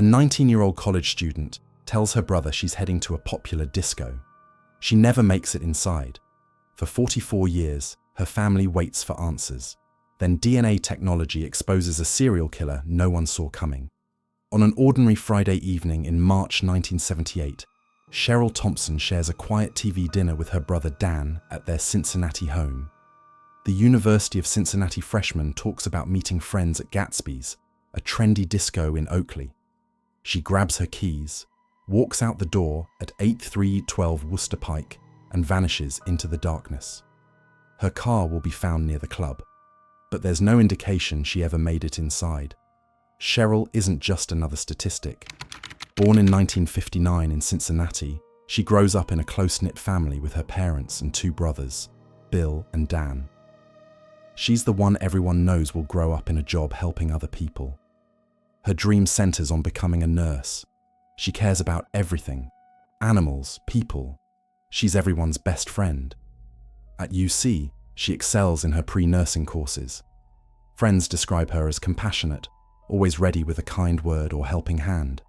A 19-year-old college student tells her brother she's heading to a popular disco. She never makes it inside. For 44 years, her family waits for answers. Then DNA technology exposes a serial killer no one saw coming. On an ordinary Friday evening in March 1978, Cheryl Thompson shares a quiet TV dinner with her brother Dan at their Cincinnati home. The University of Cincinnati freshman talks about meeting friends at Gatsby's, a trendy disco in Oakley. She grabs her keys, walks out the door at 8312 Worcester Pike, and vanishes into the darkness. Her car will be found near the club, but there's no indication she ever made it inside. Cheryl isn't just another statistic. Born in 1959 in Cincinnati, she grows up in a close-knit family with her parents and two brothers, Bill and Dan. She's the one everyone knows will grow up in a job helping other people. Her dream centers on becoming a nurse. She cares about everything: animals, people. She's everyone's best friend. At UC, she excels in her pre-nursing courses. Friends describe her as compassionate, always ready with a kind word or helping hand.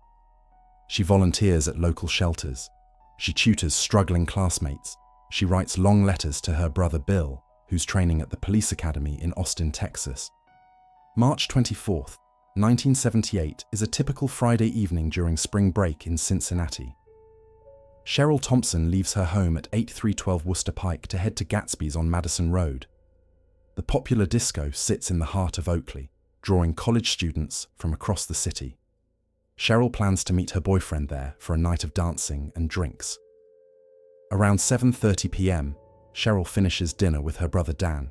She volunteers at local shelters. She tutors struggling classmates. She writes long letters to her brother Bill, who's training at the police academy in Austin, Texas. March 24th, 1978 is a typical Friday evening during spring break in Cincinnati. Cheryl Thompson leaves her home at 8312 Worcester Pike to head to Gatsby's on Madison Road. The popular disco sits in the heart of Oakley, drawing college students from across the city. Cheryl plans to meet her boyfriend there for a night of dancing and drinks. Around 7:30 p.m., Cheryl finishes dinner with her brother Dan.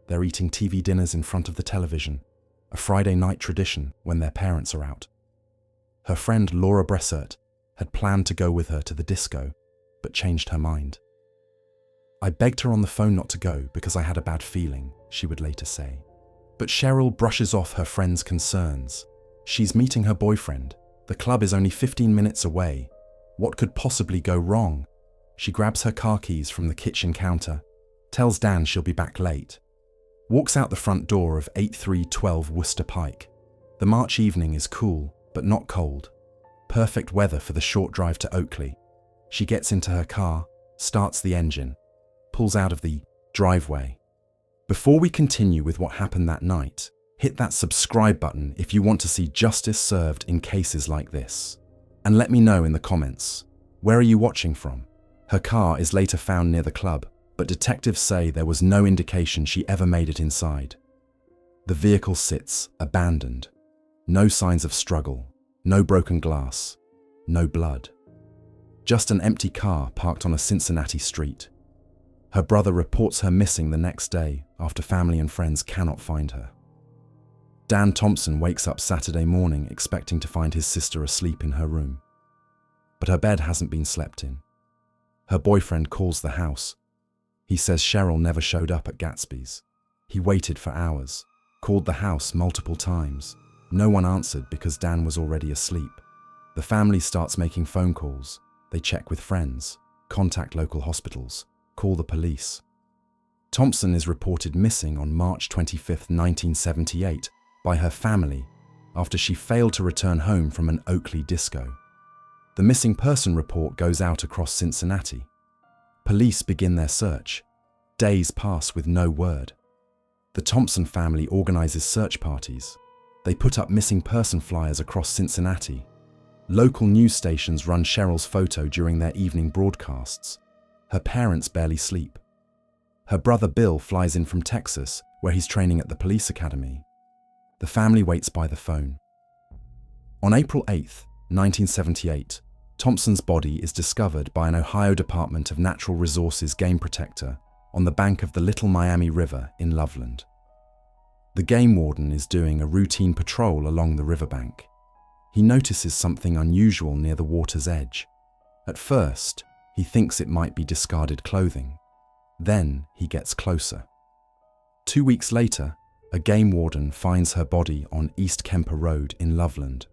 They're eating TV dinners in front of the television, a Friday night tradition when their parents are out. Her friend Laura Bressert had planned to go with her to the disco, but changed her mind. "I begged her on the phone not to go because I had a bad feeling," she would later say. But Cheryl brushes off her friend's concerns. She's meeting her boyfriend. The club is only 15 minutes away. What could possibly go wrong? She grabs her car keys from the kitchen counter, tells Dan she'll be back late, walks out the front door of 8312 Worcester Pike. The March evening is cool, but not cold. Perfect weather for the short drive to Oakley. She gets into her car, starts the engine, pulls out of the driveway. Before we continue with what happened that night, hit that subscribe button if you want to see justice served in cases like this. And let me know in the comments, where are you watching from? Her car is later found near the club, but detectives say there was no indication she ever made it inside. The vehicle sits abandoned. No signs of struggle, no broken glass, no blood. Just an empty car parked on a Cincinnati street. Her brother reports her missing the next day after family and friends cannot find her. Dan Thompson wakes up Saturday morning expecting to find his sister asleep in her room. But her bed hasn't been slept in. Her boyfriend calls the house. He says Cheryl never showed up at Gatsby's. He waited for hours, called the house multiple times. No one answered because Dan was already asleep. The family starts making phone calls. They check with friends, contact local hospitals, call the police. Thompson is reported missing on March 25, 1978, by her family after she failed to return home from an Oakley disco. The missing person report goes out across Cincinnati. Police begin their search. Days pass with no word. The Thompson family organizes search parties. They put up missing person flyers across Cincinnati. Local news stations run Cheryl's photo during their evening broadcasts. Her parents barely sleep. Her brother Bill flies in from Texas, where he's training at the police academy. The family waits by the phone. On April 8, 1978, Thompson's body is discovered by an Ohio Department of Natural Resources game protector on the bank of the Little Miami River in Loveland. The game warden is doing a routine patrol along the riverbank. He notices something unusual near the water's edge. At first, he thinks it might be discarded clothing. Then he gets closer. 2 weeks later, a game warden finds her body on East Kemper Road in Loveland.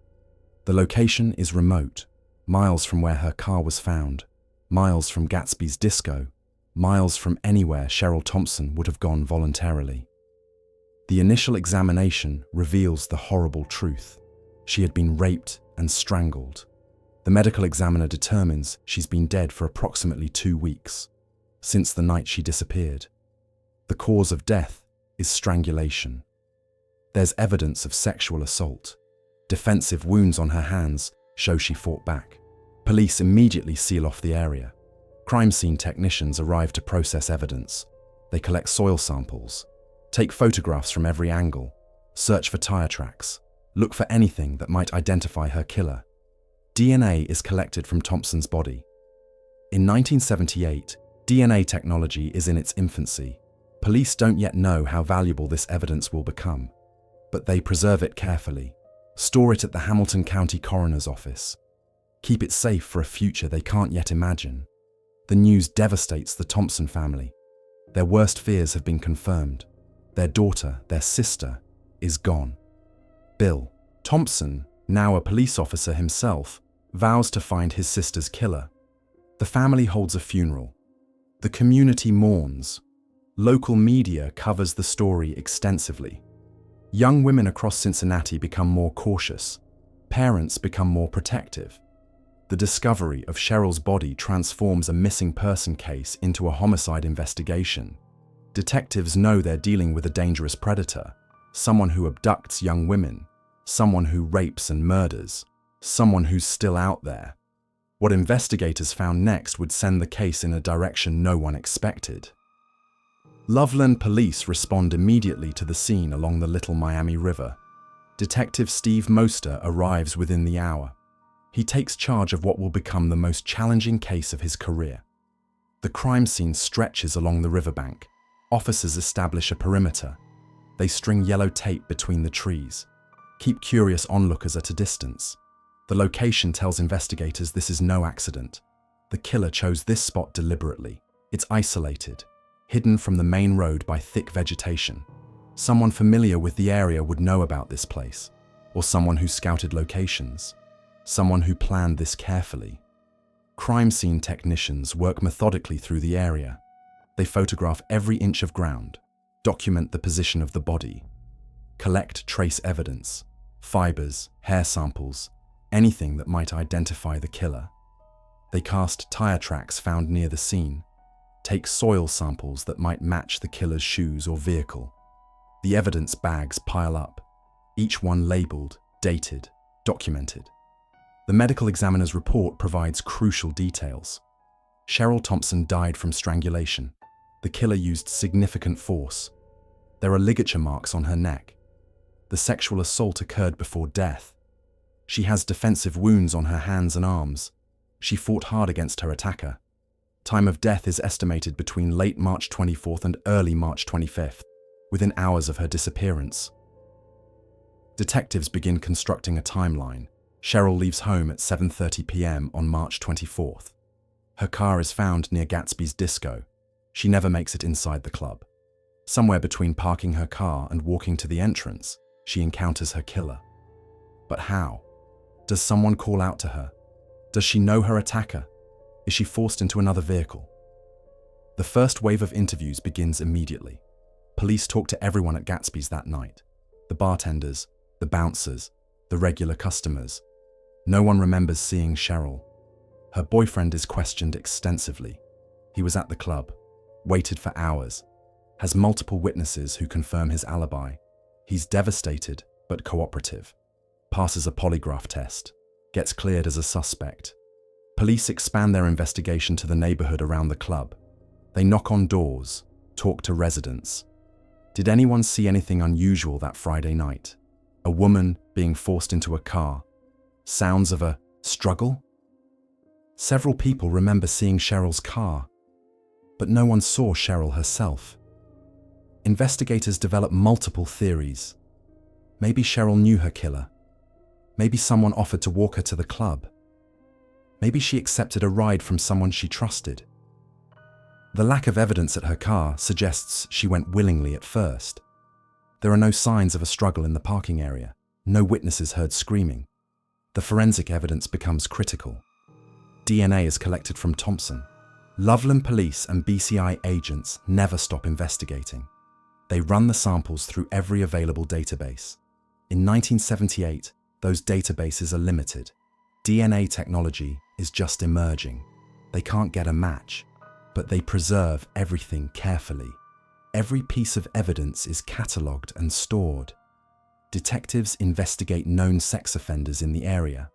The location is remote, miles from where her car was found, miles from Gatsby's disco, miles from anywhere Cheryl Thompson would have gone voluntarily. The initial examination reveals the horrible truth. She had been raped and strangled. The medical examiner determines she's been dead for approximately 2 weeks, since the night she disappeared. The cause of death is strangulation. There's evidence of sexual assault. Defensive wounds on her hands show she fought back. Police immediately seal off the area. Crime scene technicians arrive to process evidence. They collect soil samples, take photographs from every angle, search for tire tracks, look for anything that might identify her killer. DNA is collected from Thompson's body. In 1978, DNA technology is in its infancy. Police don't yet know how valuable this evidence will become, but they preserve it carefully, store it at the Hamilton County Coroner's Office, keep it safe for a future they can't yet imagine. The news devastates the Thompson family. Their worst fears have been confirmed. Their daughter, their sister, is gone. Bill Thompson, now a police officer himself, vows to find his sister's killer. The family holds a funeral. The community mourns. Local media covers the story extensively. Young women across Cincinnati become more cautious. Parents become more protective. The discovery of Cheryl's body transforms a missing person case into a homicide investigation. Detectives know they're dealing with a dangerous predator, someone who abducts young women, someone who rapes and murders, someone who's still out there. What investigators found next would send the case in a direction no one expected. Loveland police respond immediately to the scene along the Little Miami River. Detective Steve Moster arrives within the hour. He takes charge of what will become the most challenging case of his career. The crime scene stretches along the riverbank. Officers establish a perimeter. They string yellow tape between the trees, keep curious onlookers at a distance. The location tells investigators this is no accident. The killer chose this spot deliberately. It's isolated, hidden from the main road by thick vegetation. Someone familiar with the area would know about this place, or someone who scouted locations. Someone who planned this carefully. Crime scene technicians work methodically through the area. They photograph every inch of ground, document the position of the body, collect trace evidence, fibers, hair samples, anything that might identify the killer. They cast tire tracks found near the scene, take soil samples that might match the killer's shoes or vehicle. The evidence bags pile up, each one labeled, dated, documented. The medical examiner's report provides crucial details. Cheryl Thompson died from strangulation. The killer used significant force. There are ligature marks on her neck. The sexual assault occurred before death. She has defensive wounds on her hands and arms. She fought hard against her attacker. Time of death is estimated between late March 24th and early March 25th, within hours of her disappearance. Detectives begin constructing a timeline. Cheryl leaves home at 7:30 p.m. on March 24th. Her car is found near Gatsby's disco. She never makes it inside the club. Somewhere between parking her car and walking to the entrance, she encounters her killer. But how? Does someone call out to her? Does she know her attacker? Is she forced into another vehicle? The first wave of interviews begins immediately. Police talk to everyone at Gatsby's that night. The bartenders, the bouncers, the regular customers. No one remembers seeing Cheryl. Her boyfriend is questioned extensively. He was at the club, waited for hours, has multiple witnesses who confirm his alibi. He's devastated but cooperative, passes a polygraph test, gets cleared as a suspect. Police expand their investigation to the neighborhood around the club. They knock on doors, talk to residents. Did anyone see anything unusual that Friday night? A woman being forced into a car. Sounds of a struggle? Several people remember seeing Cheryl's car, but no one saw Cheryl herself. Investigators develop multiple theories. Maybe Cheryl knew her killer. Maybe someone offered to walk her to the club. Maybe she accepted a ride from someone she trusted. The lack of evidence at her car suggests she went willingly at first. There are no signs of a struggle in the parking area. No witnesses heard screaming. The forensic evidence becomes critical. DNA is collected from Thompson. Loveland police and BCI agents never stop investigating. They run the samples through every available database. In 1978, those databases are limited. DNA technology is just emerging. They can't get a match, but they preserve everything carefully. Every piece of evidence is catalogued and stored. Detectives investigate known sex offenders in the area.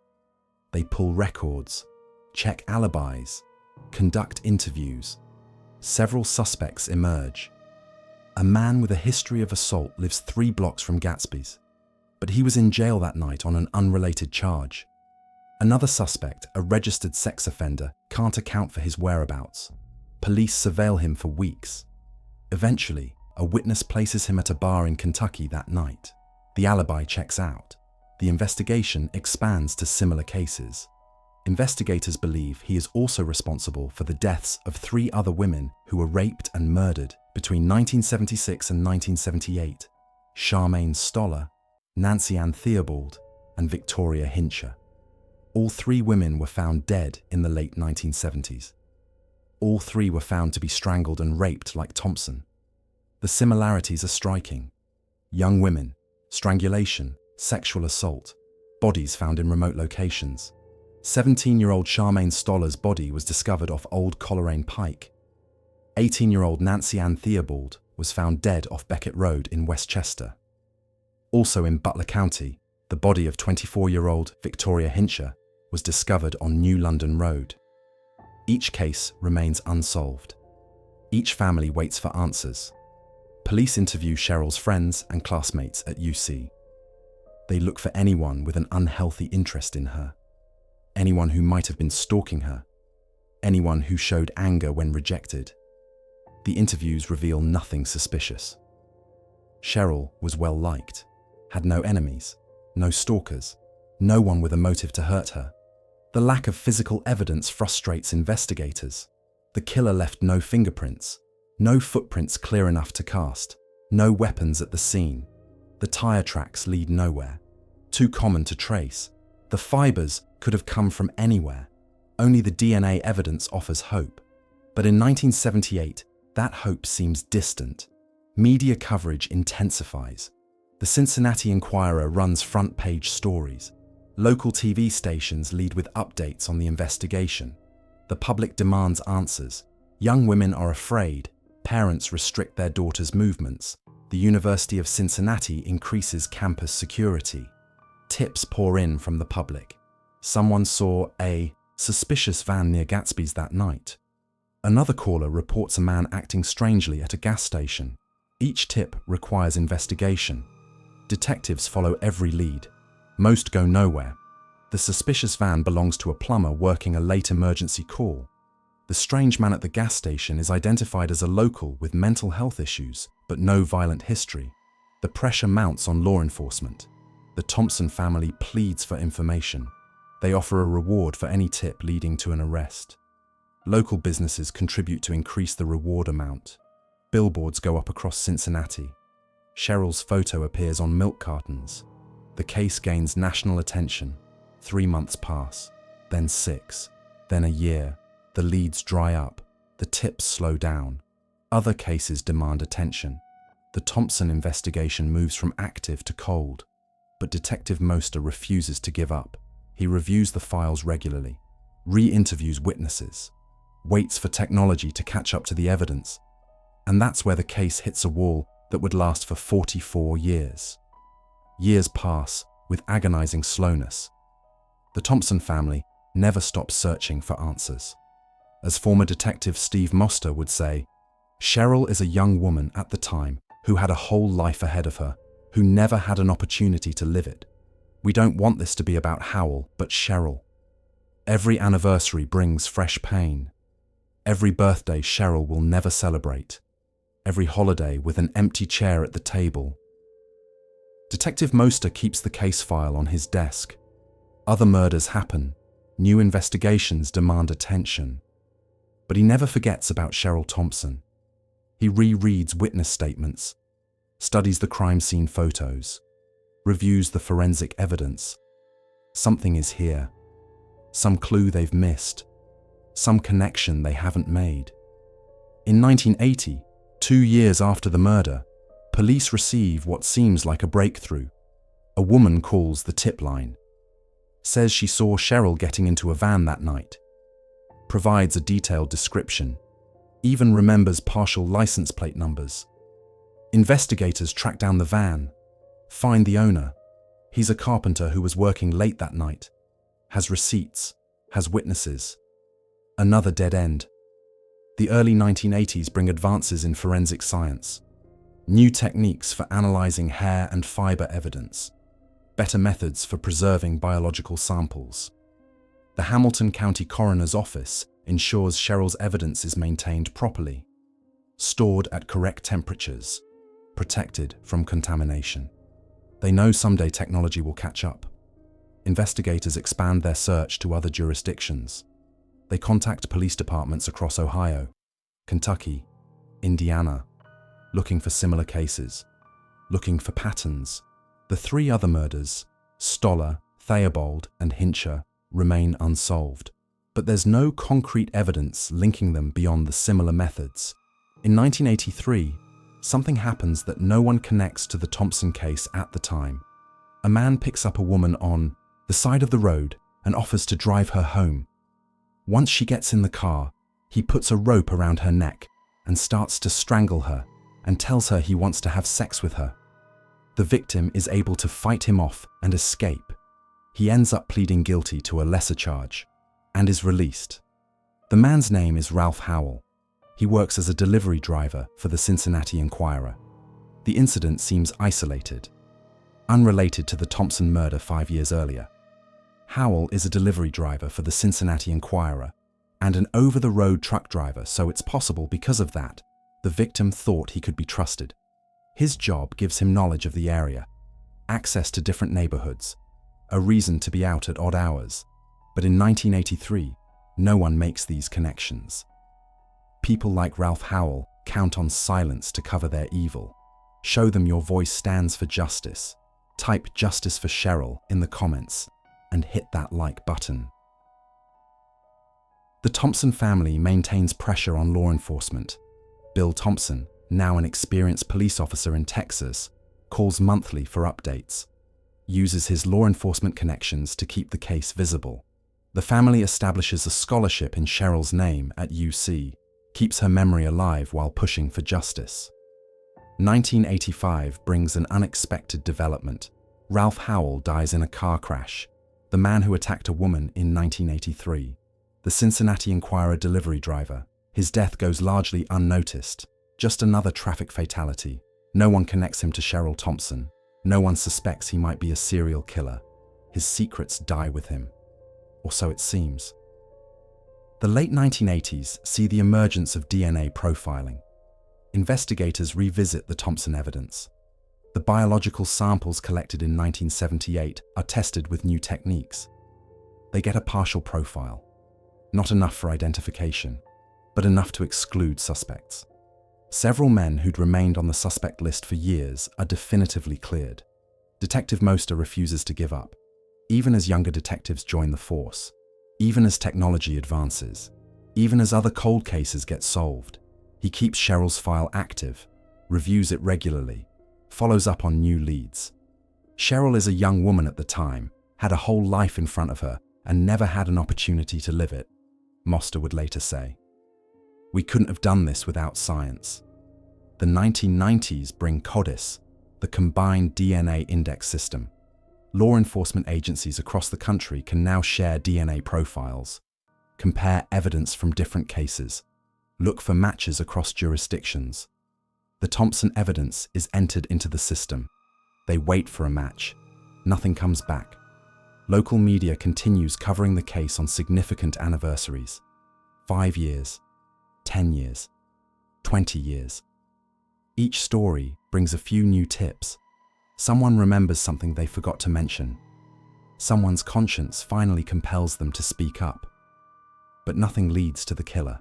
They pull records, check alibis, conduct interviews. Several suspects emerge. A man with a history of assault lives 3 blocks from Gatsby's, but he was in jail that night on an unrelated charge. Another suspect, a registered sex offender, can't account for his whereabouts. Police surveil him for weeks. Eventually, a witness places him at a bar in Kentucky that night. The alibi checks out. The investigation expands to similar cases. Investigators believe he is also responsible for the deaths of 3 other women who were raped and murdered between 1976 and 1978: Charmaine Stoller, Nancy Ann Theobald, and Victoria Hincher. All 3 women were found dead in the late 1970s. All 3 were found to be strangled and raped like Thompson. The similarities are striking. Young women, strangulation, sexual assault, bodies found in remote locations. 17-year-old Charmaine Stoller's body was discovered off Old Coleraine Pike. 18-year-old Nancy Ann Theobald was found dead off Beckett Road in Westchester. Also in Butler County, the body of 24-year-old Victoria Hincher was discovered on New London Road. Each case remains unsolved. Each family waits for answers. Police interview Cheryl's friends and classmates at UC. They look for anyone with an unhealthy interest in her. Anyone who might have been stalking her. Anyone who showed anger when rejected. The interviews reveal nothing suspicious. Cheryl was well liked, had no enemies, no stalkers, no one with a motive to hurt her. The lack of physical evidence frustrates investigators. The killer left no fingerprints, no footprints clear enough to cast, no weapons at the scene. The tire tracks lead nowhere, too common to trace. The fibers could have come from anywhere. Only the DNA evidence offers hope. But in 1978, that hope seems distant. Media coverage intensifies. The Cincinnati Enquirer runs front-page stories. Local TV stations lead with updates on the investigation. The public demands answers. Young women are afraid. Parents restrict their daughters' movements. The University of Cincinnati increases campus security. Tips pour in from the public. Someone saw a suspicious van near Gatsby's that night. Another caller reports a man acting strangely at a gas station. Each tip requires investigation. Detectives follow every lead. Most go nowhere. The suspicious van belongs to a plumber working a late emergency call. The strange man at the gas station is identified as a local with mental health issues, but no violent history. The pressure mounts on law enforcement. The Thompson family pleads for information. They offer a reward for any tip leading to an arrest. Local businesses contribute to increase the reward amount. Billboards go up across Cincinnati. Cheryl's photo appears on milk cartons. The case gains national attention. 3 months pass, then 6, then a year. The leads dry up. The tips slow down. Other cases demand attention. The Thompson investigation moves from active to cold. But Detective Moster refuses to give up. He reviews the files regularly, re-interviews witnesses, waits for technology to catch up to the evidence. And that's where the case hits a wall that would last for 44 years. Years pass with agonizing slowness. The Thompson family never stops searching for answers. As former detective Steve Moster would say, Cheryl is a young woman at the time who had a whole life ahead of her, who never had an opportunity to live it. We don't want this to be about Howell, but Cheryl. Every anniversary brings fresh pain. Every birthday Cheryl will never celebrate. Every holiday with an empty chair at the table. Detective Moster keeps the case file on his desk. Other murders happen. New investigations demand attention. But he never forgets about Cheryl Thompson. He rereads witness statements, studies the crime scene photos, reviews the forensic evidence. Something is here. Some clue they've missed. Some connection they haven't made. In 1980, 2 years after the murder, police receive what seems like a breakthrough. A woman calls the tip line. says she saw Cheryl getting into a van that night, provides a detailed description, even remembers partial license plate numbers. Investigators track down the van, find the owner. He's a carpenter who was working late that night, has receipts, has witnesses. Another dead end. The early 1980s bring advances in forensic science. New techniques for analyzing hair and fiber evidence. Better methods for preserving biological samples. The Hamilton County Coroner's Office ensures Cheryl's evidence is maintained properly, stored at correct temperatures, protected from contamination. They know someday technology will catch up. Investigators expand their search to other jurisdictions. They contact police departments across Ohio, Kentucky, Indiana, looking for similar cases, looking for patterns. The three other murders, Stoller, Theobald, and Hincher, remain unsolved. But there's no concrete evidence linking them beyond the similar methods. In 1983, something happens that no one connects to the Thompson case at the time. A man picks up a woman on the side of the road and offers to drive her home. Once she gets in the car, he puts a rope around her neck and starts to strangle her and tells her he wants to have sex with her. The victim is able to fight him off and escape. He ends up pleading guilty to a lesser charge and is released. The man's name is Ralph Howell. He works as a delivery driver for the Cincinnati Enquirer. The incident seems isolated, unrelated to the Thompson murder 5 years earlier. Howell is a delivery driver for the Cincinnati Enquirer and an over-the-road truck driver, so it's possible because of that, the victim thought he could be trusted. His job gives him knowledge of the area, access to different neighborhoods, a reason to be out at odd hours. But in 1983, no one makes these connections. People like Ralph Howell count on silence to cover their evil. Show them your voice stands for justice. Type "Justice for Cheryl" in the comments and hit that like button. The Thompson family maintains pressure on law enforcement. Bill Thompson, now an experienced police officer in Texas, calls monthly for updates, uses his law enforcement connections to keep the case visible. The family establishes a scholarship in Cheryl's name at UC, keeps her memory alive while pushing for justice. 1985 brings an unexpected development. Ralph Howell dies in a car crash, the man who attacked a woman in 1983. The Cincinnati Enquirer delivery driver. His death goes largely unnoticed, just another traffic fatality. No one connects him to Cheryl Thompson. No one suspects he might be a serial killer. His secrets die with him. Or so it seems. The late 1980s see the emergence of DNA profiling. Investigators revisit the Thompson evidence. The biological samples collected in 1978 are tested with new techniques. They get a partial profile. Not enough for identification, but enough to exclude suspects. Several men who'd remained on the suspect list for years are definitively cleared. Detective Moster refuses to give up, even as younger detectives join the force, even as technology advances, even as other cold cases get solved. He keeps Cheryl's file active, reviews it regularly, follows up on new leads. Cheryl is a young woman at the time, had a whole life in front of her, and never had an opportunity to live it, Moster would later say. We couldn't have done this without science. The 1990s bring CODIS, the Combined DNA Index System. Law enforcement agencies across the country can now share DNA profiles, compare evidence from different cases, look for matches across jurisdictions. The Thompson evidence is entered into the system. They wait for a match. Nothing comes back. Local media continues covering the case on significant anniversaries. 5 years, 10 years, 20 years. Each story brings a few new tips. Someone remembers something they forgot to mention. Someone's conscience finally compels them to speak up. But nothing leads to the killer.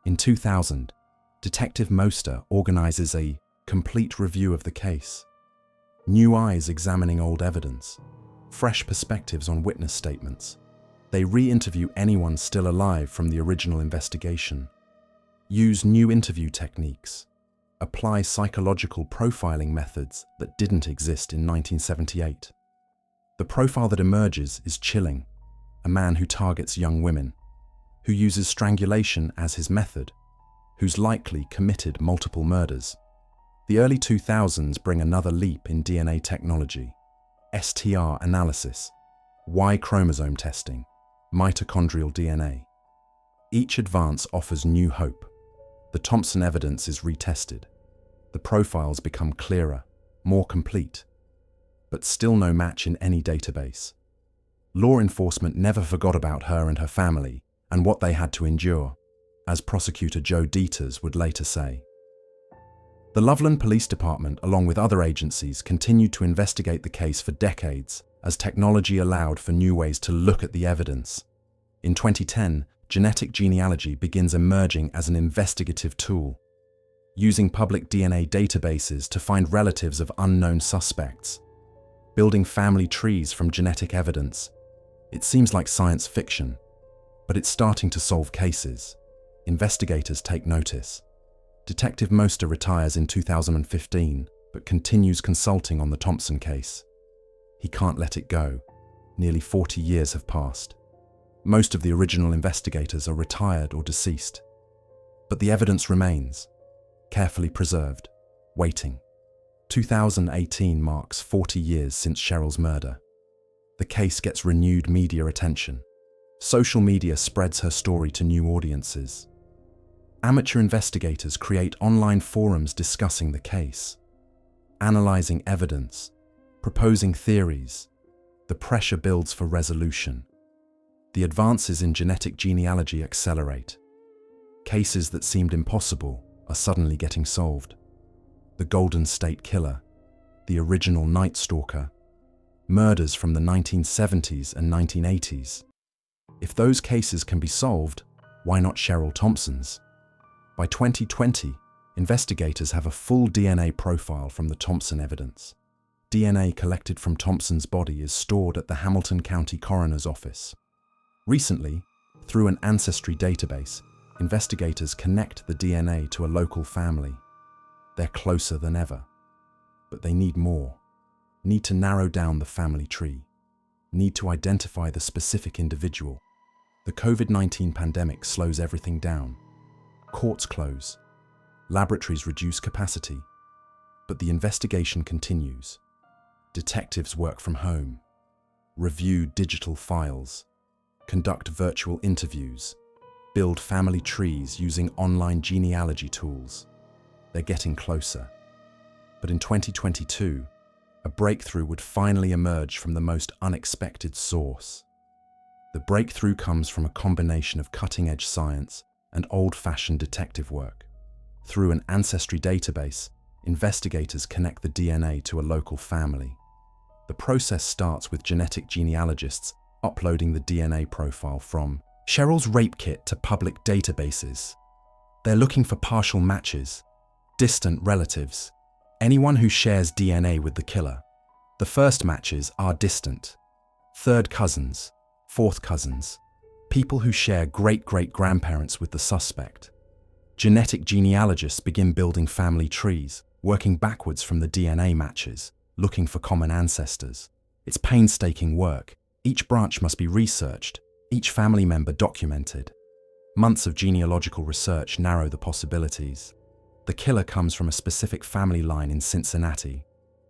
In 2000, Detective Moster organizes a complete review of the case. New eyes examining old evidence, fresh perspectives on witness statements. They re-interview anyone still alive from the original investigation. Use new interview techniques. Apply psychological profiling methods that didn't exist in 1978. The profile that emerges is chilling. A man who targets young women, who uses strangulation as his method, who's likely committed multiple murders. The early 2000s bring another leap in DNA technology. STR analysis, Y chromosome testing, mitochondrial DNA. Each advance offers new hope. The Thompson evidence is retested. The profiles become clearer, more complete, but still no match in any database. Law enforcement never forgot about her and her family and what they had to endure, as prosecutor Joe Dieters would later say. The Loveland Police Department, along with other agencies, continued to investigate the case for decades as technology allowed for new ways to look at the evidence. In 2010, genetic genealogy begins emerging as an investigative tool, using public DNA databases to find relatives of unknown suspects, building family trees from genetic evidence. It seems like science fiction, but it's starting to solve cases. Investigators take notice. Detective Moster retires in 2015, but continues consulting on the Thompson case. He can't let it go. Nearly 40 years have passed. Most of the original investigators are retired or deceased. But the evidence remains, carefully preserved, waiting. 2018 marks 40 years since Cheryl's murder. The case gets renewed media attention. Social media spreads her story to new audiences. Amateur investigators create online forums discussing the case, analyzing evidence, proposing theories. The pressure builds for resolution. The advances in genetic genealogy accelerate. Cases that seemed impossible are suddenly getting solved. The Golden State Killer, the original Night Stalker, murders from the 1970s and 1980s. If those cases can be solved, why not Cheryl Thompson's? By 2020, investigators have a full DNA profile from the Thompson evidence. DNA collected from Thompson's body is stored at the Hamilton County Coroner's Office. Recently, through an ancestry database, investigators connect the DNA to a local family. They're closer than ever. But they need more. Need to narrow down the family tree. Need to identify the specific individual. The COVID-19 pandemic slows everything down. Courts close. Laboratories reduce capacity. But the investigation continues. Detectives work from home. Review digital files. Conduct virtual interviews. Build family trees using online genealogy tools. They're getting closer. But in 2022, a breakthrough would finally emerge from the most unexpected source. The breakthrough comes from a combination of cutting-edge science and old-fashioned detective work. Through an ancestry database, investigators connect the DNA to a local family. The process starts with genetic genealogists uploading the DNA profile from Cheryl's rape kit to public databases. They're looking for partial matches, distant relatives, anyone who shares DNA with the killer. The first matches are distant, third cousins, fourth cousins, people who share great-great-grandparents with the suspect. Genetic genealogists begin building family trees, working backwards from the DNA matches, looking for common ancestors. It's painstaking work. Each branch must be researched, each family member documented. Months of genealogical research narrow the possibilities. The killer comes from a specific family line in Cincinnati.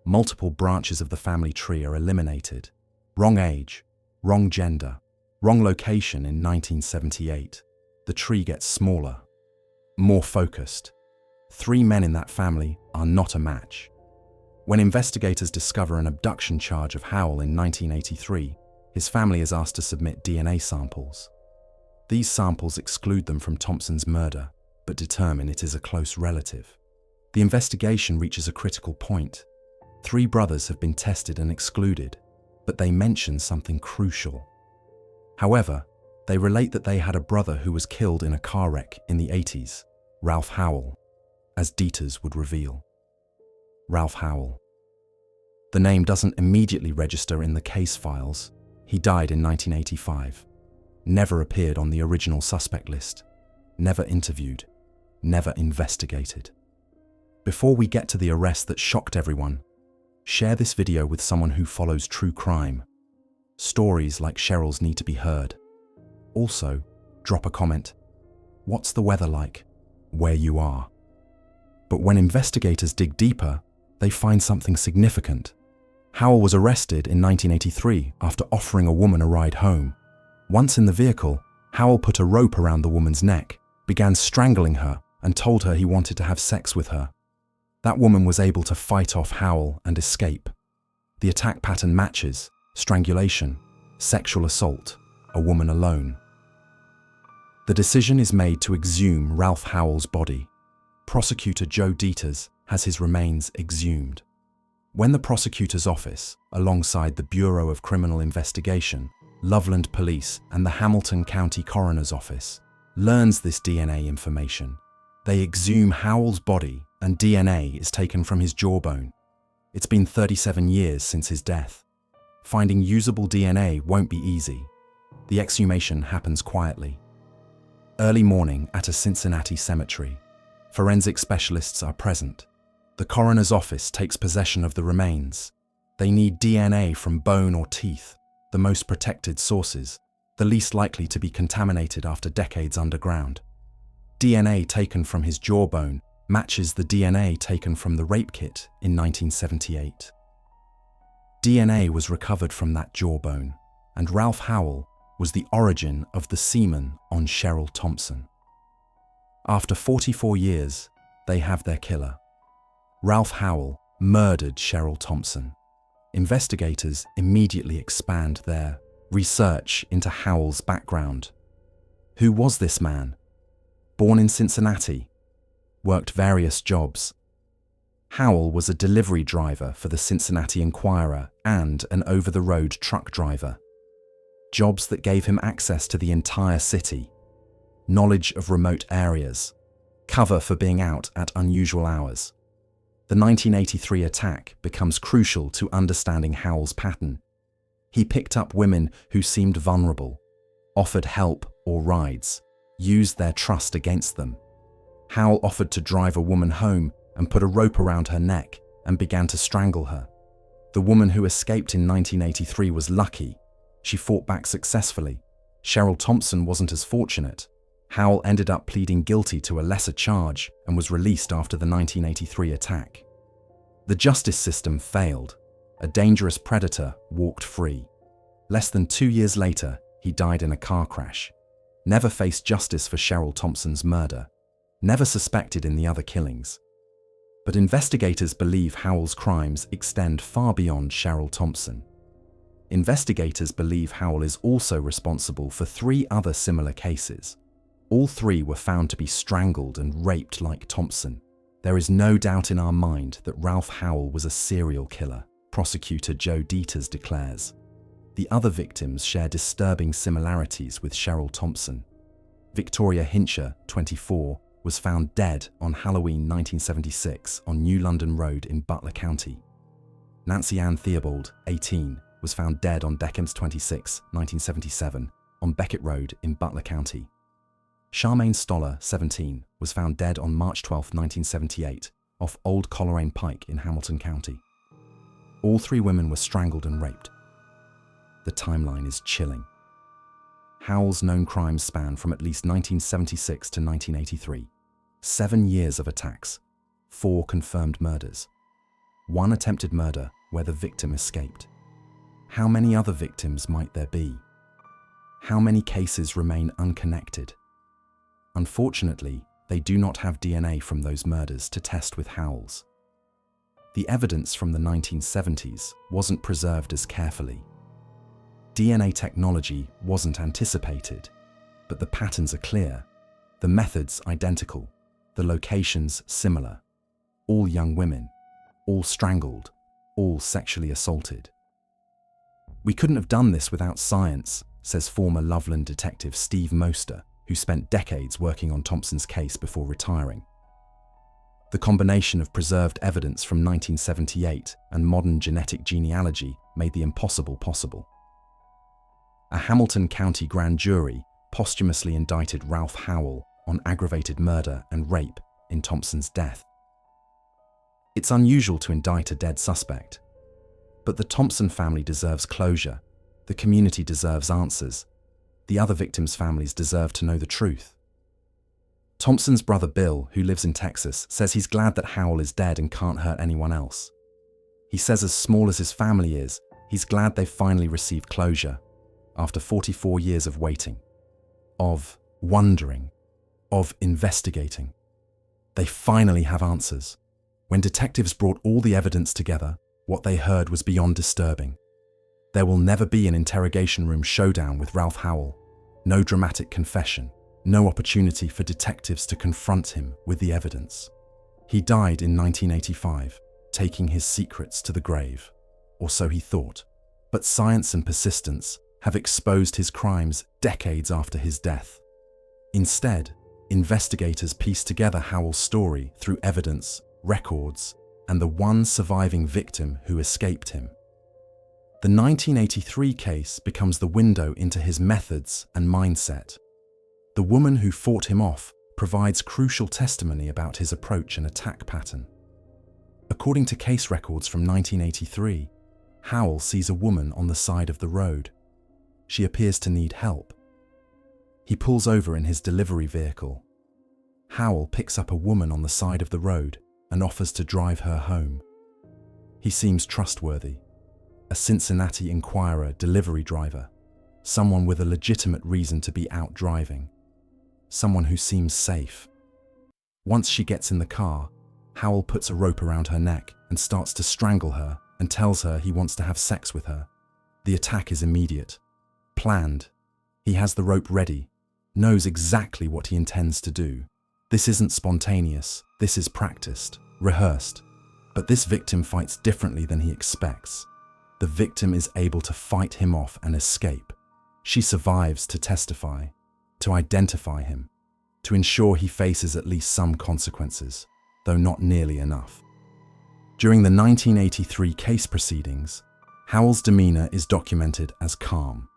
Multiple branches of the family tree are eliminated. Wrong age, wrong gender, wrong location in 1978. The tree gets smaller, more focused. 3 men in that family are not a match. When investigators discover an abduction charge of Howell in 1983, his family is asked to submit DNA samples. These samples exclude them from Thompson's murder, but determine it is a close relative. The investigation reaches a critical point. 3 brothers have been tested and excluded, but they mention something crucial. However, they relate that they had a brother who was killed in a car wreck in the 80s, Ralph Howell, as Dieters would reveal. Ralph Howell. The name doesn't immediately register in the case files. He died in 1985. Never appeared on the original suspect list. Never interviewed. Never investigated. Before we get to the arrest that shocked everyone, share this video with someone who follows true crime. Stories like Cheryl's need to be heard. Also, drop a comment. What's the weather like where you are? But when investigators dig deeper, they find something significant. Howell was arrested in 1983 after offering a woman a ride home. Once in the vehicle, Howell put a rope around the woman's neck, began strangling her, and told her he wanted to have sex with her. That woman was able to fight off Howell and escape. The attack pattern matches: strangulation, sexual assault, a woman alone. The decision is made to exhume Ralph Howell's body. Prosecutor Joe Dieters has his remains exhumed. When the prosecutor's office, alongside the Bureau of Criminal Investigation, Loveland Police, and the Hamilton County Coroner's Office, learns this DNA information, they exhume Howell's body and DNA is taken from his jawbone. It's been 37 years since his death. Finding usable DNA won't be easy. The exhumation happens quietly. Early morning at a Cincinnati cemetery. Forensic specialists are present. The coroner's office takes possession of the remains. They need DNA from bone or teeth, the most protected sources, the least likely to be contaminated after decades underground. DNA taken from his jawbone matches the DNA taken from the rape kit in 1978. DNA was recovered from that jawbone, and Ralph Howell was the origin of the semen on Cheryl Thompson. After 44 years, they have their killer. Ralph Howell murdered Cheryl Thompson. Investigators immediately expand their research into Howell's background. Who was this man? Born in Cincinnati, worked various jobs. Howell was a delivery driver for the Cincinnati Enquirer and an over-the-road truck driver. Jobs that gave him access to the entire city, knowledge of remote areas, cover for being out at unusual hours. The 1983 attack becomes crucial to understanding Howell's pattern. He picked up women who seemed vulnerable, offered help or rides, used their trust against them. Howell offered to drive a woman home and put a rope around her neck and began to strangle her. The woman who escaped in 1983 was lucky. She fought back successfully. Cheryl Thompson wasn't as fortunate. Howell ended up pleading guilty to a lesser charge and was released after the 1983 attack. The justice system failed. A dangerous predator walked free. Less than 2 years later, he died in a car crash. Never faced justice for Cheryl Thompson's murder. Never suspected in the other killings. But investigators believe Howell's crimes extend far beyond Cheryl Thompson. Investigators believe Howell is also responsible for 3 other similar cases. All 3 were found to be strangled and raped like Thompson. There is no doubt in our mind that Ralph Howell was a serial killer, prosecutor Joe Dieters declares. The other victims share disturbing similarities with Cheryl Thompson. Victoria Hincher, 24, was found dead on Halloween 1976 on New London Road in Butler County. Nancy Ann Theobald, 18, was found dead on December 26, 1977, on Beckett Road in Butler County. Charmaine Stoller, 17, was found dead on March 12, 1978, off Old Coleraine Pike in Hamilton County. All 3 women were strangled and raped. The timeline is chilling. Howell's known crimes span from at least 1976 to 1983. 7 years of attacks, 4 confirmed murders, 1 attempted murder where the victim escaped. How many other victims might there be? How many cases remain unconnected? Unfortunately, they do not have DNA from those murders to test with Howell's. The evidence from the 1970s wasn't preserved as carefully. DNA technology wasn't anticipated, but the patterns are clear, the methods identical, the locations similar. All young women, all strangled, all sexually assaulted. We couldn't have done this without science, says former Loveland detective Steve Moster, who spent decades working on Thompson's case before retiring. The combination of preserved evidence from 1978 and modern genetic genealogy made the impossible possible. A Hamilton County grand jury posthumously indicted Ralph Howell on aggravated murder and rape in Thompson's death. It's unusual to indict a dead suspect, but the Thompson family deserves closure. The community deserves answers. The other victims' families deserve to know the truth. Thompson's brother Bill, who lives in Texas, says he's glad that Howell is dead and can't hurt anyone else. He says as small as his family is, he's glad they've finally received closure after 44 years of waiting, of wondering, of investigating. They finally have answers. When detectives brought all the evidence together, what they heard was beyond disturbing. There will never be an interrogation room showdown with Ralph Howell. No dramatic confession. No opportunity for detectives to confront him with the evidence. He died in 1985, taking his secrets to the grave, or so he thought. But science and persistence have exposed his crimes decades after his death. Instead, investigators pieced together Howell's story through evidence, records, and the one surviving victim who escaped him. The 1983 case becomes the window into his methods and mindset. The woman who fought him off provides crucial testimony about his approach and attack pattern. According to case records from 1983, Howell sees a woman on the side of the road. She appears to need help. He pulls over in his delivery vehicle. Howell picks up a woman on the side of the road and offers to drive her home. He seems trustworthy. A Cincinnati Enquirer delivery driver. Someone with a legitimate reason to be out driving. Someone who seems safe. Once she gets in the car, Howell puts a rope around her neck and starts to strangle her and tells her he wants to have sex with her. The attack is immediate. Planned. He has the rope ready, knows exactly what he intends to do. This isn't spontaneous, this is practiced, rehearsed. But this victim fights differently than he expects. The victim is able to fight him off and escape. She survives to testify, to identify him, to ensure he faces at least some consequences, though not nearly enough. During the 1983 case proceedings, Howell's demeanor is documented as calm,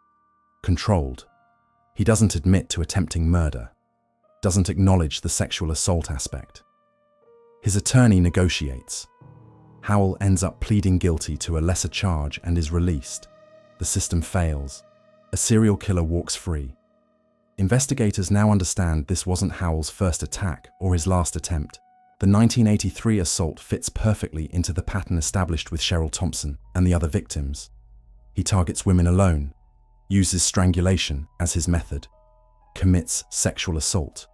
controlled. He doesn't admit to attempting murder, doesn't acknowledge the sexual assault aspect. His attorney negotiates. Howell ends up pleading guilty to a lesser charge and is released. The system fails. A serial killer walks free. Investigators now understand this wasn't Howell's first attack or his last attempt. The 1983 assault fits perfectly into the pattern established with Cheryl Thompson and the other victims. He targets women alone, uses strangulation as his method, commits sexual assault.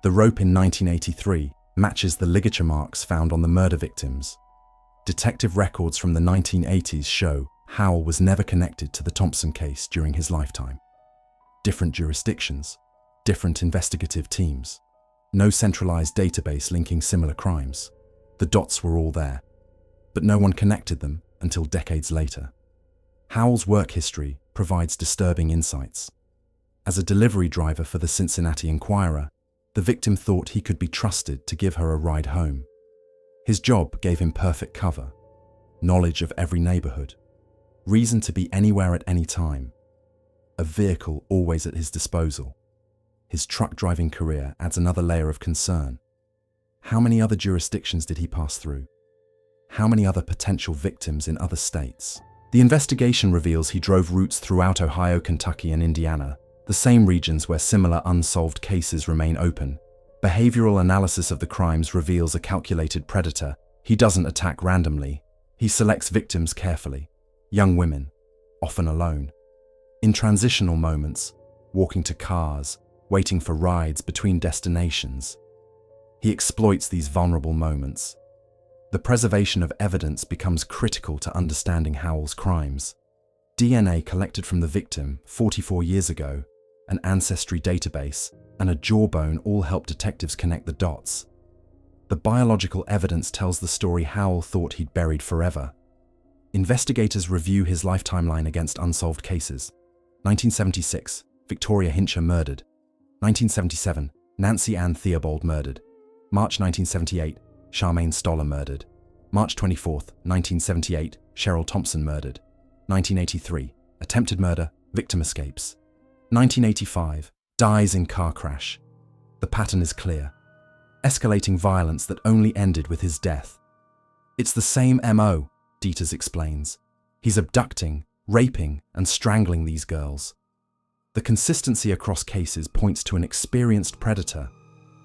The rope in 1983 matches the ligature marks found on the murder victims. Detective records from the 1980s show Howell was never connected to the Thompson case during his lifetime. Different jurisdictions, different investigative teams. No centralized database linking similar crimes. The dots were all there, but no one connected them until decades later. Howell's work history provides disturbing insights. As a delivery driver for the Cincinnati Enquirer, the victim thought he could be trusted to give her a ride home. His job gave him perfect cover, knowledge of every neighborhood, reason to be anywhere at any time, a vehicle always at his disposal. His truck driving career adds another layer of concern. How many other jurisdictions did he pass through? How many other potential victims in other states? The investigation reveals he drove routes throughout Ohio, Kentucky, and Indiana, the same regions where similar unsolved cases remain open. Behavioral analysis of the crimes reveals a calculated predator. He doesn't attack randomly. He selects victims carefully. Young women, often alone. In transitional moments, walking to cars, waiting for rides between destinations. He exploits these vulnerable moments. The preservation of evidence becomes critical to understanding Howell's crimes. DNA collected from the victim 44 years ago, an ancestry database, and a jawbone all help detectives connect the dots. The biological evidence tells the story Howell thought he'd buried forever. Investigators review his life timeline against unsolved cases. 1976, Victoria Hincher murdered. 1977, Nancy Ann Theobald murdered. March 1978, Charmaine Stoller murdered. March 24, 1978, Cheryl Thompson murdered. 1983, attempted murder, victim escapes. 1985, dies in car crash. The pattern is clear. Escalating violence that only ended with his death. It's the same MO, Dieters explains. He's abducting, raping and strangling these girls. The consistency across cases points to an experienced predator,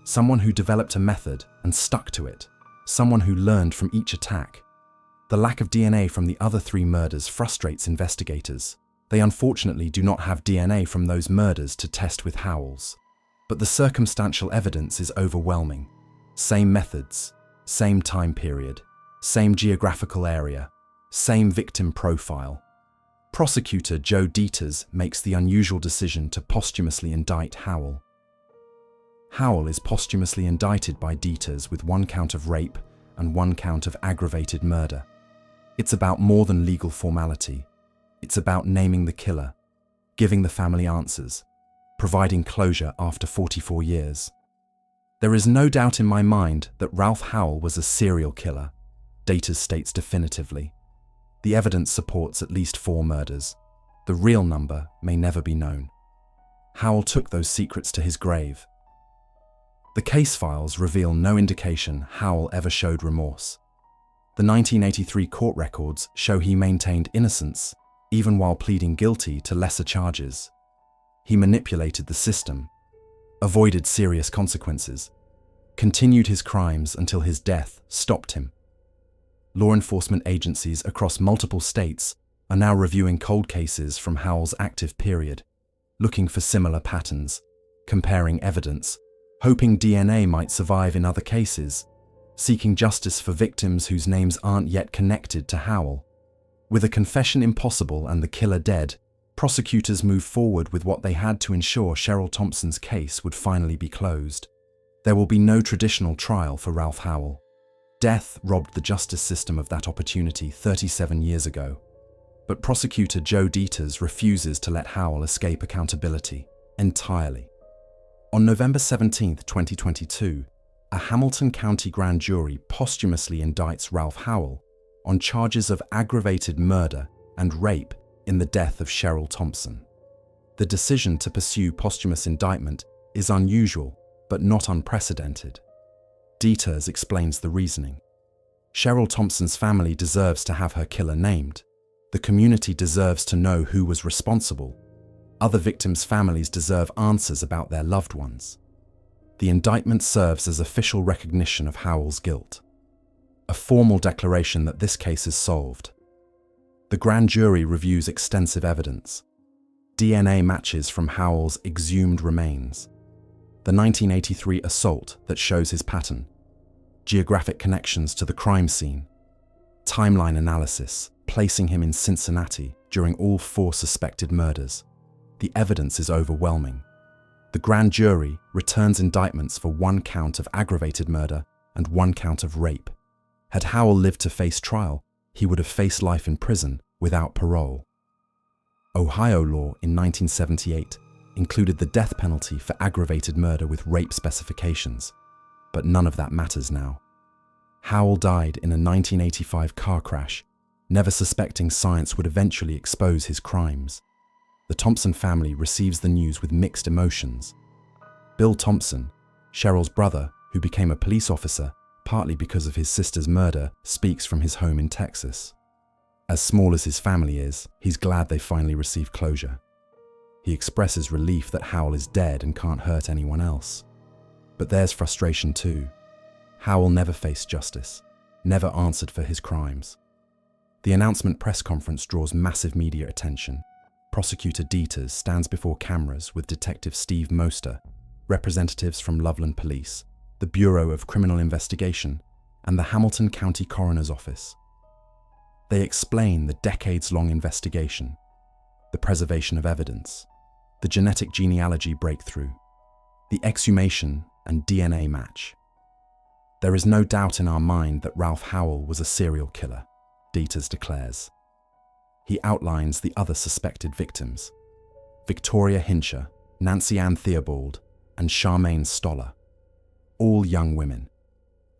someone who developed a method and stuck to it, someone who learned from each attack. The lack of DNA from the other 3 murders frustrates investigators. They unfortunately do not have DNA from those murders to test with Howell's. But the circumstantial evidence is overwhelming. Same methods, same time period, same geographical area, same victim profile. Prosecutor Joe Dieters makes the unusual decision to posthumously indict Howell. Howell is posthumously indicted by Dieters with 1 count of rape and 1 count of aggravated murder. It's about more than legal formality. It's about naming the killer, giving the family answers, providing closure after 44 years. There is no doubt in my mind that Ralph Howell was a serial killer, Dieters states definitively. The evidence supports at least 4 murders. The real number may never be known. Howell took those secrets to his grave. The case files reveal no indication Howell ever showed remorse. The 1983 court records show he maintained innocence, even while pleading guilty to lesser charges. He manipulated the system, avoided serious consequences, continued his crimes until his death stopped him. Law enforcement agencies across multiple states are now reviewing cold cases from Howell's active period, looking for similar patterns, comparing evidence, hoping DNA might survive in other cases, seeking justice for victims whose names aren't yet connected to Howell. With a confession impossible and the killer dead, prosecutors moved forward with what they had to ensure Cheryl Thompson's case would finally be closed. There will be no traditional trial for Ralph Howell. Death robbed the justice system of that opportunity 37 years ago. But prosecutor Joe Dieters refuses to let Howell escape accountability entirely. On November 17, 2022, a Hamilton County grand jury posthumously indicts Ralph Howell on charges of aggravated murder and rape in the death of Cheryl Thompson. The decision to pursue posthumous indictment is unusual, but not unprecedented. Dieters explains the reasoning. Cheryl Thompson's family deserves to have her killer named. The community deserves to know who was responsible. Other victims' families deserve answers about their loved ones. The indictment serves as official recognition of Howell's guilt, a formal declaration that this case is solved. The grand jury reviews extensive evidence. DNA matches from Howell's exhumed remains, the 1983 assault that shows his pattern, geographic connections to the crime scene, timeline analysis placing him in Cincinnati during all 4 suspected murders. The evidence is overwhelming. The grand jury returns indictments for 1 count of aggravated murder and 1 count of rape. Had Howell lived to face trial, he would have faced life in prison without parole. Ohio law in 1978 included the death penalty for aggravated murder with rape specifications, but none of that matters now. Howell died in a 1985 car crash, never suspecting science would eventually expose his crimes. The Thompson family receives the news with mixed emotions. Bill Thompson, Cheryl's brother, who became a police officer partly because of his sister's murder, speaks from his home in Texas. As small as his family is, he's glad they finally received closure. He expresses relief that Howell is dead and can't hurt anyone else. But there's frustration too. Howell never faced justice, never answered for his crimes. The announcement press conference draws massive media attention. Prosecutor Dieters stands before cameras with Detective Steve Moster, representatives from Loveland Police, the Bureau of Criminal Investigation, and the Hamilton County Coroner's Office. They explain the decades-long investigation, the preservation of evidence, the genetic genealogy breakthrough, the exhumation and DNA match. There is no doubt in our mind that Ralph Howell was a serial killer, Dieters declares. He outlines the other suspected victims: Victoria Hincher, Nancy Ann Theobald, and Charmaine Stoller. All young women,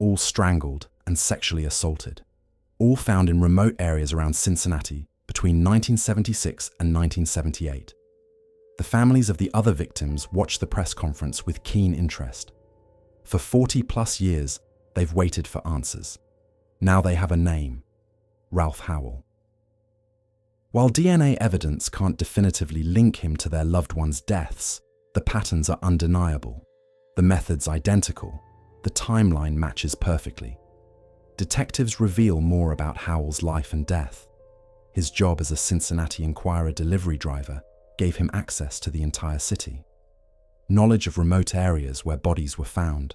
all strangled and sexually assaulted, all found in remote areas around Cincinnati between 1976 and 1978. The families of the other victims watched the press conference with keen interest. For 40-plus years, they've waited for answers. Now they have a name: Ralph Howell. While DNA evidence can't definitively link him to their loved ones' deaths, the patterns are undeniable. The method's identical. The timeline matches perfectly. Detectives reveal more about Howell's life and death. His job as a Cincinnati Enquirer delivery driver gave him access to the entire city. Knowledge of remote areas where bodies were found.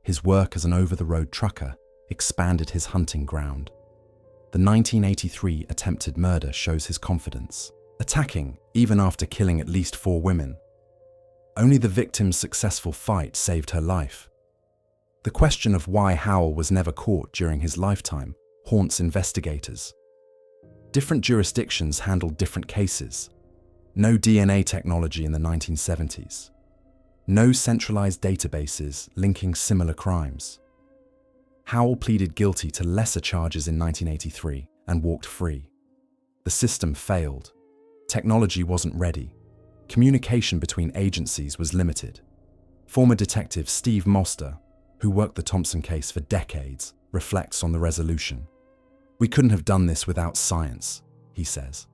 His work as an over-the-road trucker expanded his hunting ground. The 1983 attempted murder shows his confidence, attacking even after killing at least 4 women. Only the victim's successful fight saved her life. The question of why Howell was never caught during his lifetime haunts investigators. Different jurisdictions handled different cases. No DNA technology in the 1970s. No centralized databases linking similar crimes. Howell pleaded guilty to lesser charges in 1983 and walked free. The system failed. Technology wasn't ready. Communication between agencies was limited. Former detective Steve Moster, who worked the Thompson case for decades, reflects on the resolution. "We couldn't have done this without science," he says.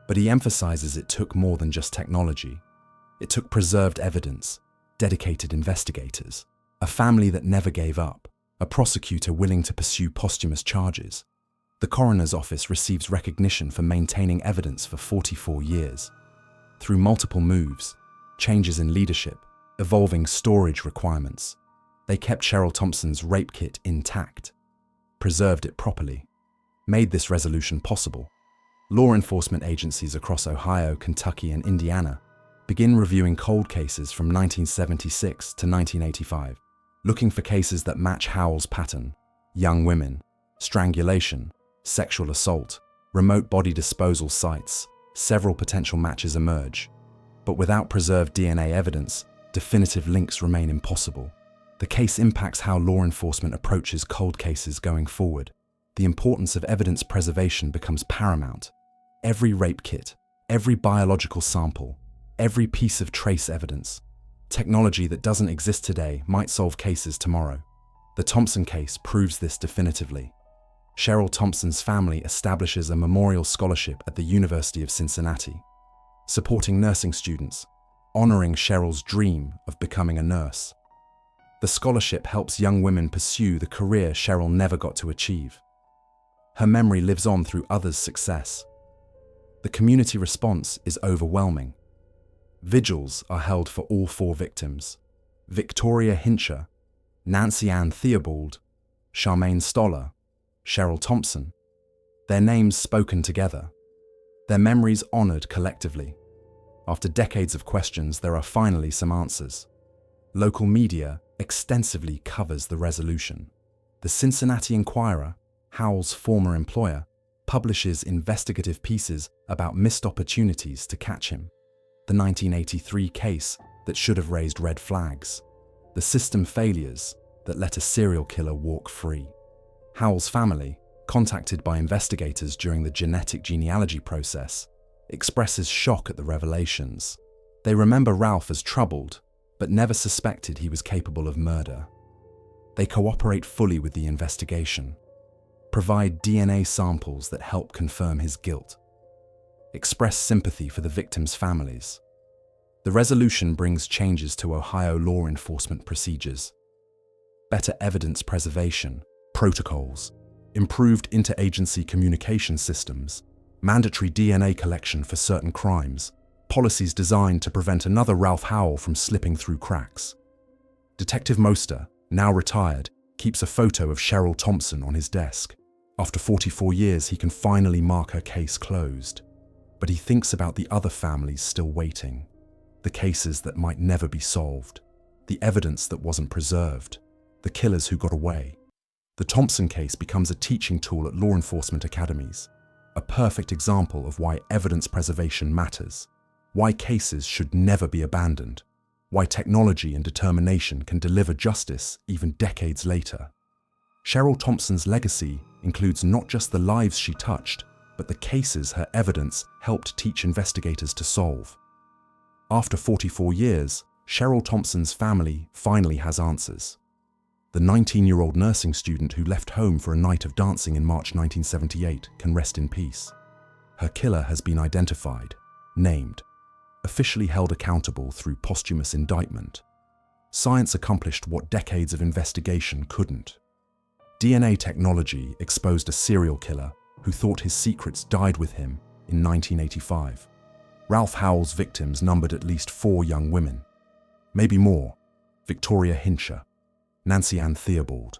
But he emphasizes it took more than just technology. It took preserved evidence, dedicated investigators, a family that never gave up, a prosecutor willing to pursue posthumous charges. The coroner's office receives recognition for maintaining evidence for 44 years. Through multiple moves, changes in leadership, evolving storage requirements, they kept Cheryl Thompson's rape kit intact, preserved it properly, made this resolution possible. Law enforcement agencies across Ohio, Kentucky, and Indiana begin reviewing cold cases from 1976 to 1985, looking for cases that match Howell's pattern: young women, strangulation, sexual assault, remote body disposal sites. Several potential matches emerge, but without preserved DNA evidence, definitive links remain impossible. The case impacts how law enforcement approaches cold cases going forward. The importance of evidence preservation becomes paramount. Every rape kit, every biological sample, every piece of trace evidence. Technology that doesn't exist today might solve cases tomorrow. The Thompson case proves this definitively. Cheryl Thompson's family establishes a memorial scholarship at the University of Cincinnati, supporting nursing students, honoring Cheryl's dream of becoming a nurse. The scholarship helps young women pursue the career Cheryl never got to achieve. Her memory lives on through others' success. The community response is overwhelming. Vigils are held for all 4 victims: Victoria Hincher, Nancy Ann Theobald, Charmaine Stoller, Cheryl Thompson. Their names spoken together. Their memories honored collectively. After decades of questions, there are finally some answers. Local media extensively covers the resolution. The Cincinnati Enquirer, Howell's former employer, publishes investigative pieces about missed opportunities to catch him. The 1983 case that should have raised red flags. The system failures that let a serial killer walk free. Howell's family, contacted by investigators during the genealogy process, expresses shock at the revelations. They remember Ralph as troubled, but never suspected he was capable of murder. They cooperate fully with the investigation, provide DNA samples that help confirm his guilt, express sympathy for the victims' families. The resolution brings changes to Ohio law enforcement procedures: better evidence preservation, protocols, improved interagency communication systems, mandatory DNA collection for certain crimes, policies designed to prevent another Ralph Howell from slipping through cracks. Detective Moster, now retired, keeps a photo of Cheryl Thompson on his desk. After 44 years, he can finally mark her case closed. But he thinks about the other families still waiting, the cases that might never be solved, the evidence that wasn't preserved, the killers who got away. The Thompson case becomes a teaching tool at law enforcement academies, a perfect example of why evidence preservation matters, why cases should never be abandoned, why technology and determination can deliver justice even decades later. Cheryl Thompson's legacy includes not just the lives she touched, but the cases her evidence helped teach investigators to solve. After 44 years, Cheryl Thompson's family finally has answers. The 19-year-old nursing student who left home for a night of dancing in March 1978 can rest in peace. Her killer has been identified, named, officially held accountable through posthumous indictment. Science accomplished what decades of investigation couldn't. DNA technology exposed a serial killer who thought his secrets died with him in 1985. Ralph Howell's victims numbered at least 4 young women. Maybe more: Victoria Hincher, Nancy Ann Theobald,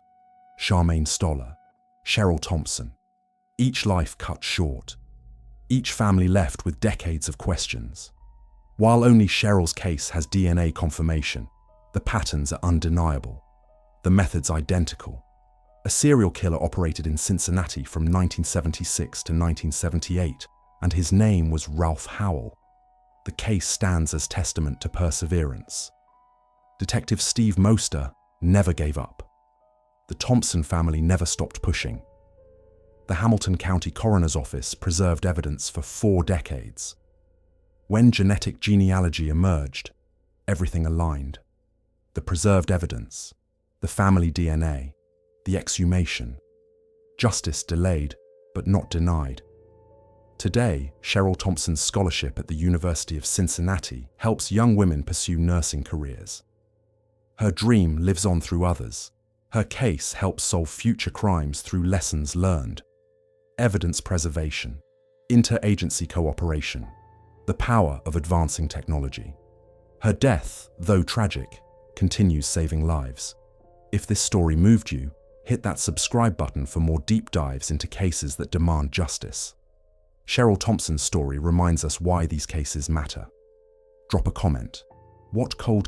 Charmaine Stoller, Cheryl Thompson. Each life cut short. Each family left with decades of questions. While only Cheryl's case has DNA confirmation, the patterns are undeniable. The methods identical. A serial killer operated in Cincinnati from 1976 to 1978, and his name was Ralph Howell. The case stands as testament to perseverance. Detective Steve Moster never gave up. The Thompson family never stopped pushing. The Hamilton County Coroner's Office preserved evidence for 4 decades. When genetic genealogy emerged, everything aligned. The preserved evidence, the family DNA, the exhumation. Justice delayed, but not denied. Today, Cheryl Thompson's scholarship at the University of Cincinnati helps young women pursue nursing careers. Her dream lives on through others. Her case helps solve future crimes through lessons learned. Evidence preservation, interagency cooperation, the power of advancing technology. Her death, though tragic, continues saving lives. If this story moved you, hit that subscribe button for more deep dives into cases that demand justice. Cheryl Thompson's story reminds us why these cases matter. Drop a comment. What cold